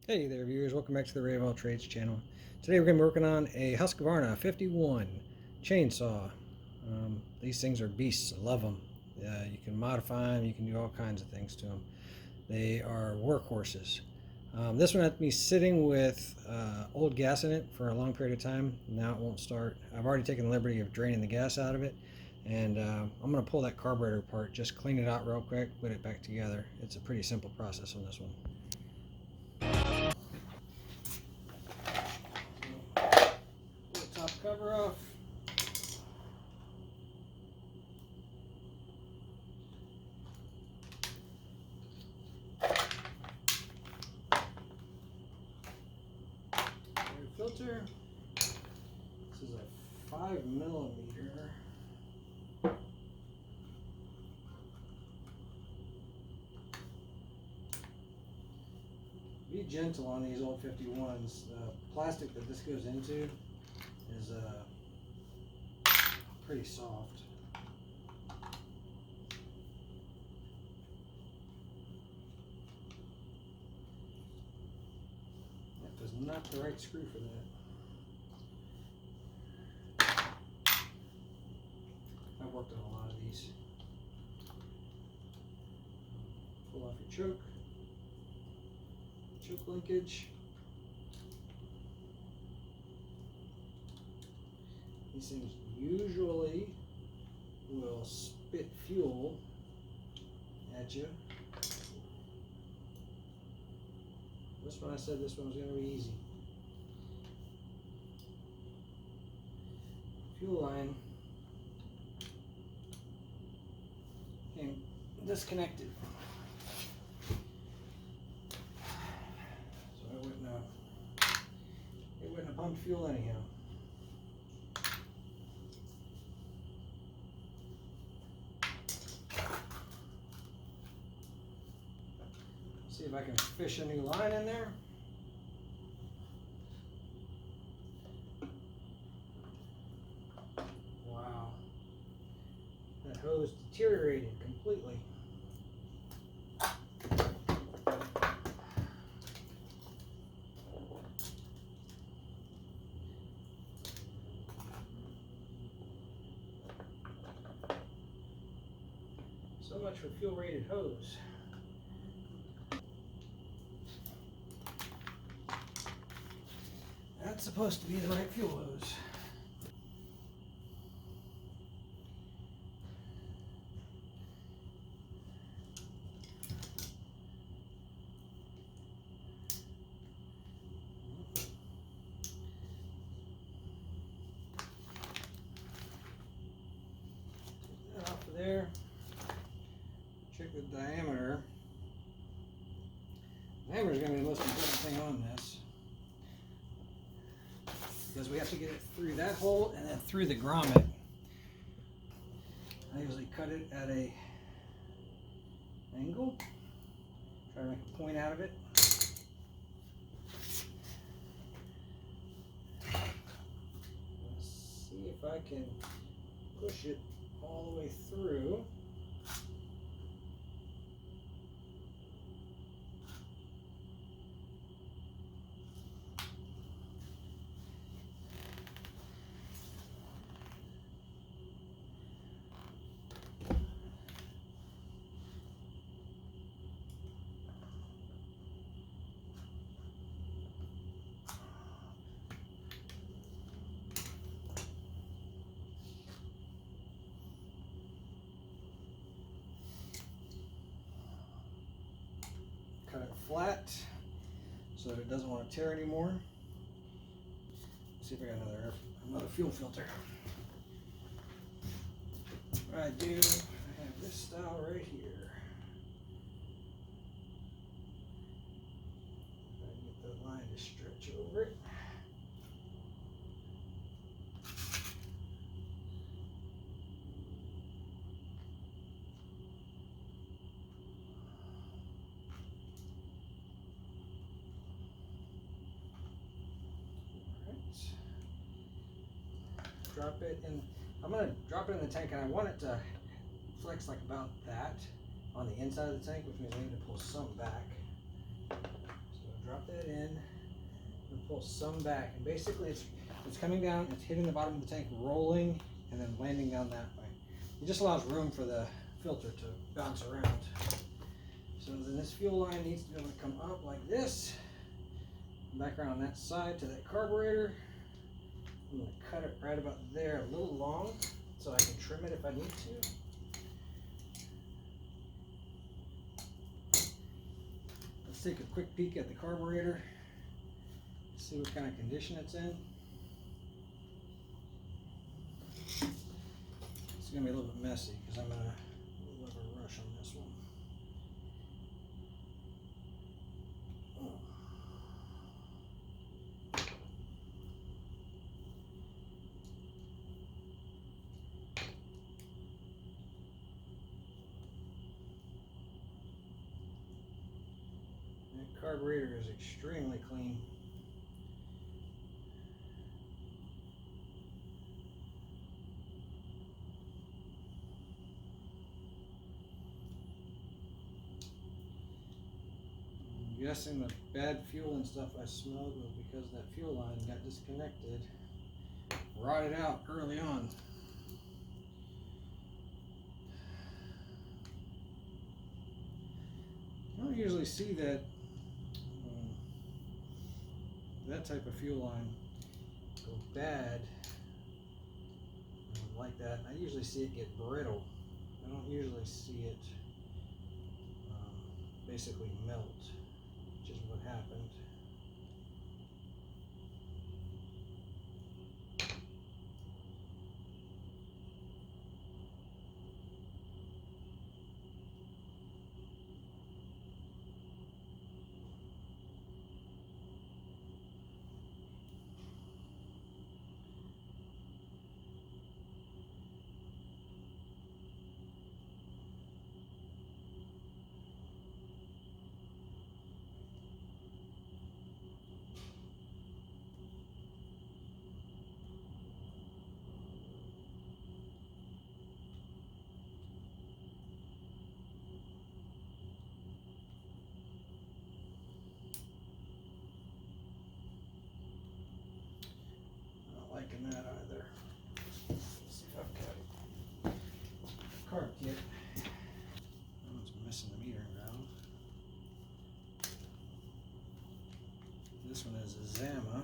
Hey there viewers, welcome back to the Ray of All Trades channel. Today we're going to be working on a Husqvarna 51 chainsaw. These things are beasts, I love them. You can modify them, you can do all kinds of things to them. They are workhorses. This one had me sitting with old gas in it for a long period of time. Now it won't start. I've already taken the liberty of draining the gas out of it, and I'm going to pull that carburetor apart, just clean it out real quick, put it back together. It's a pretty simple process on this one. Top cover off. Air filter. This is a 5mm. Be gentle on these old 51s. The plastic that this goes into is pretty soft. That was not the right screw for that. I've worked on a lot of these. Pull off your choke linkage. These things usually will spit fuel at you. This one, I said this one was going to be easy. Fuel line came disconnected, so it wouldn't have pumped fuel anyhow. See if I can fish a new line in there. Wow, that hose deteriorated completely. So much for fuel rated hose. That's supposed to be the right fuel hose. Take that off of there. Check the diameter. Diameter is going to be the most important thing on this, because we have to get it through that hole and then through the grommet. I usually cut it at an angle, try to make a point out of it. Let's see if I can push it all the way through. Cut it flat so that it doesn't want to tear anymore. Let's see if I got another fuel filter. What I do, I have this style right here. I get the line to stretch over it. Drop it in. I'm going to drop it in the tank, and I want it to flex like about that on the inside of the tank, which means I need to pull some back. So drop that in. pull some back, and basically it's coming down, it's hitting the bottom of the tank, rolling, and then landing down that way. It just allows room for the filter to bounce around. So then this fuel line needs to be able to come up like this, back around that side to that carburetor. I'm going to cut it right about there, a little long, so I can trim it if I need to. Let's take a quick peek at the carburetor, see what kind of condition it's in. It's going to be a little bit messy because I'm going to a little bit of a rush on this one. That carburetor is extremely clean. I'm guessing the bad fuel and stuff I smelled was because that fuel line got disconnected, rotted out early on. I don't usually see that that type of fuel line go bad like that. I usually see it get brittle. I don't usually see it basically melt, which is what happened. Liking that either. Let's see if I've got a carb kit. That one's missing the metering valve. This one is a Zama.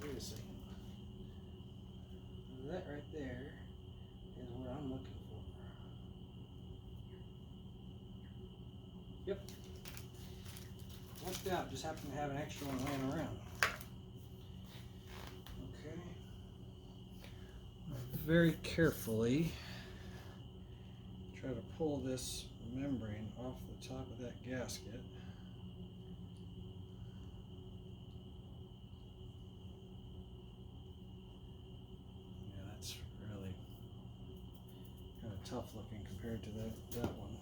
Wait a second. That right there is what I'm looking for. Yep. Worked out. Just happened to have an extra one laying around. Okay. Very carefully try to pull this membrane off the top of that gasket. Yeah, that's really kind of tough looking compared to that one.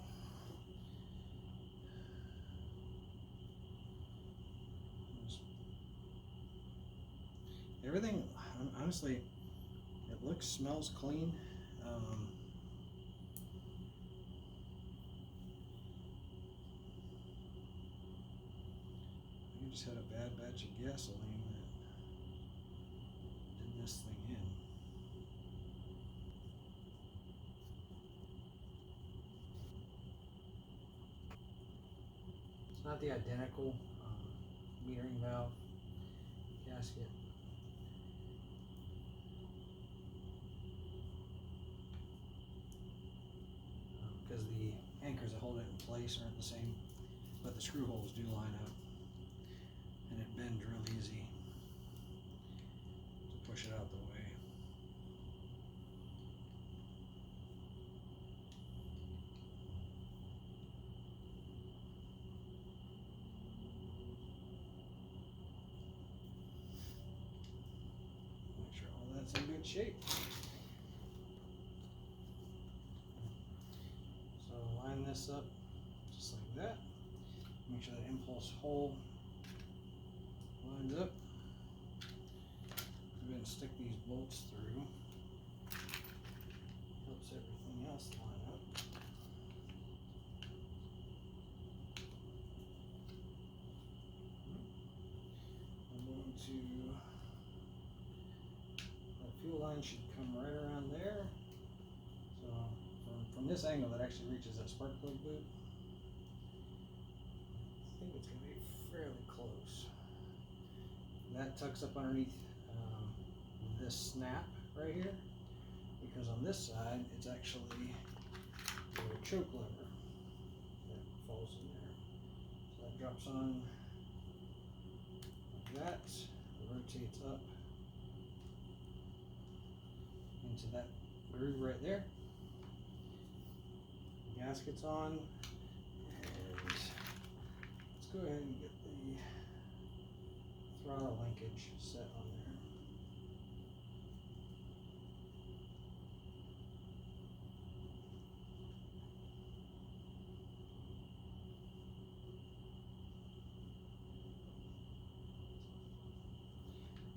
Everything, honestly, it looks, smells clean. I just had a bad batch of gasoline that did this thing in. It's not the identical metering valve gasket. Because the anchors that hold it in place aren't the same, but the screw holes do line up, and it bends real easy to push it out the way. Make sure all that's in good shape. Line this up just like that. Make sure that impulse hole lines up. Go ahead and stick these bolts through. to, the fuel line should come right around there. So from this angle, that actually reaches that spark plug boot. I think it's going to be fairly close. And that tucks up underneath this snap right here, because on this side it's actually a choke lever that falls in there. So that drops on like that, rotates up into that groove right there. The gasket's on, and let's go ahead and get the throttle linkage set on there.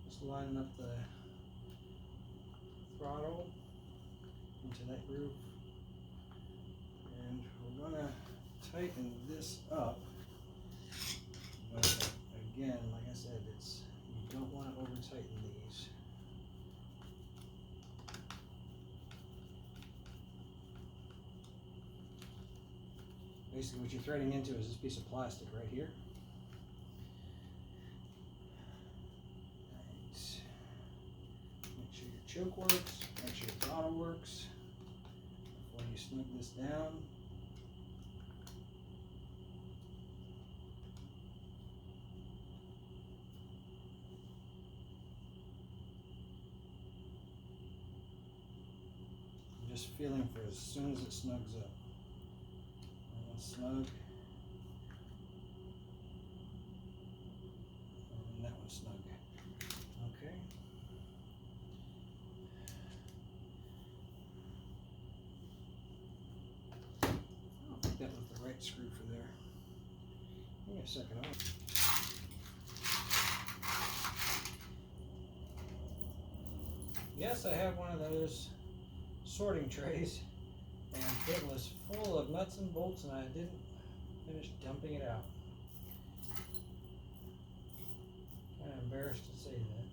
Just lining up the throttle into that groove, and we're going to tighten this up, but again, like I said, you don't want to over tighten these. Basically what you're threading into is this piece of plastic right here. Make sure your choke works, make sure your throttle works before you snug this down. I'm just feeling for as soon as it snugs up. Snug. And that one's snug. Okay. I don't think that was the right screw for there. Give me a second. Yes, I have one of those sorting trays, and it was full of nuts and bolts, and I didn't finish dumping it out. Kind of embarrassed to say that.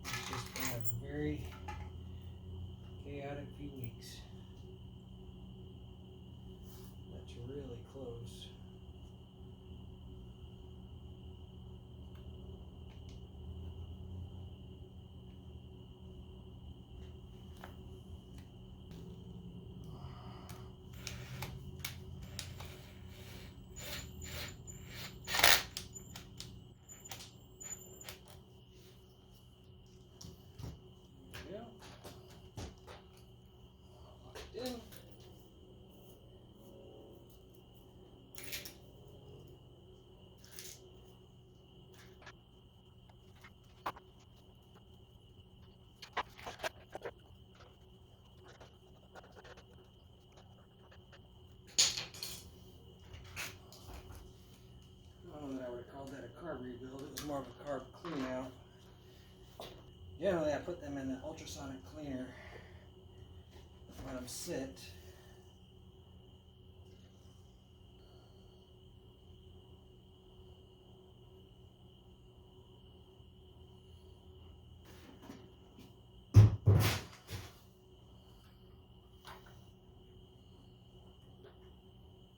It's just been a very chaotic few weeks. That's really close. In. I don't know that I would have called that a carb rebuild. It was more of a carb clean out. Generally, I put them in the ultrasonic cleaner, let them sit.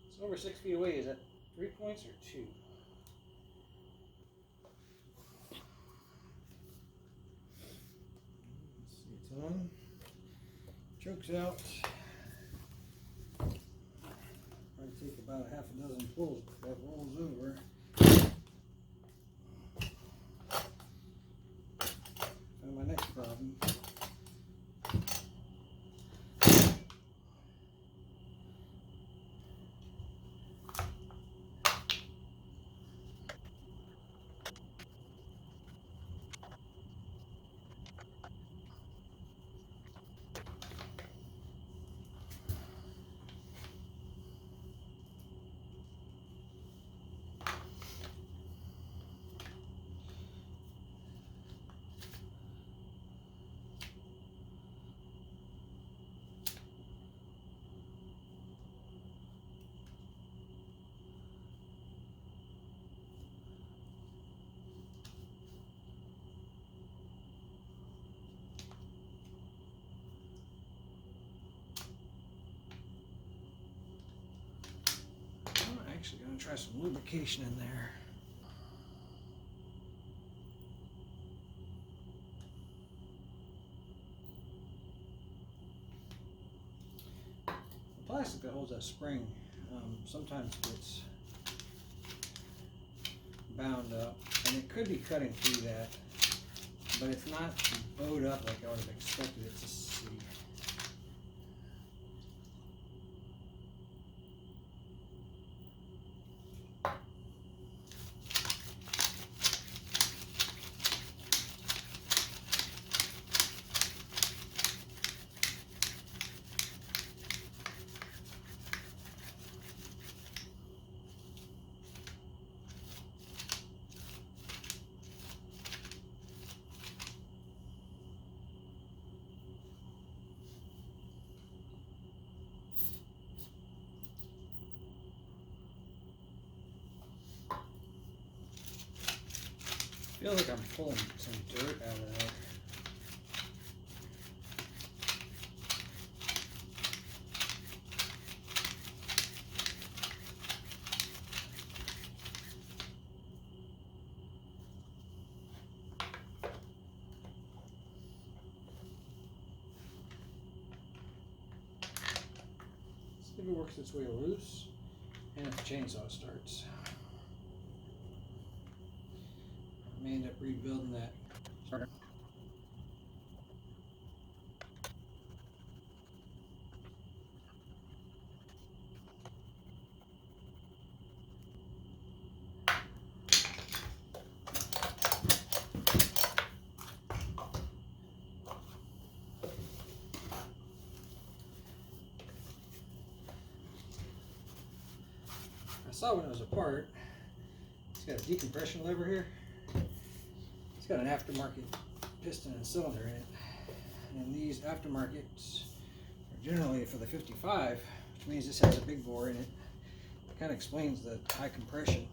It's over 6 feet away. Is that 3 points or 2? Let's see, it's on. Choke's out. Probably take about a half a dozen pulls before it rolls over. And my next problem. try some lubrication in there. The plastic that holds that spring sometimes gets bound up, and it could be cutting through that, but it's not bowed up like I would have expected it to see. I feel like I'm pulling some dirt out of there. See if it works its way loose, and if the chainsaw starts. I may end up rebuilding that starter. I saw when it was apart, it's got a decompression lever here. It's got an aftermarket piston and cylinder in it. And these aftermarkets are generally for the 55, which means this has a big bore in it. It kind of explains the high compression.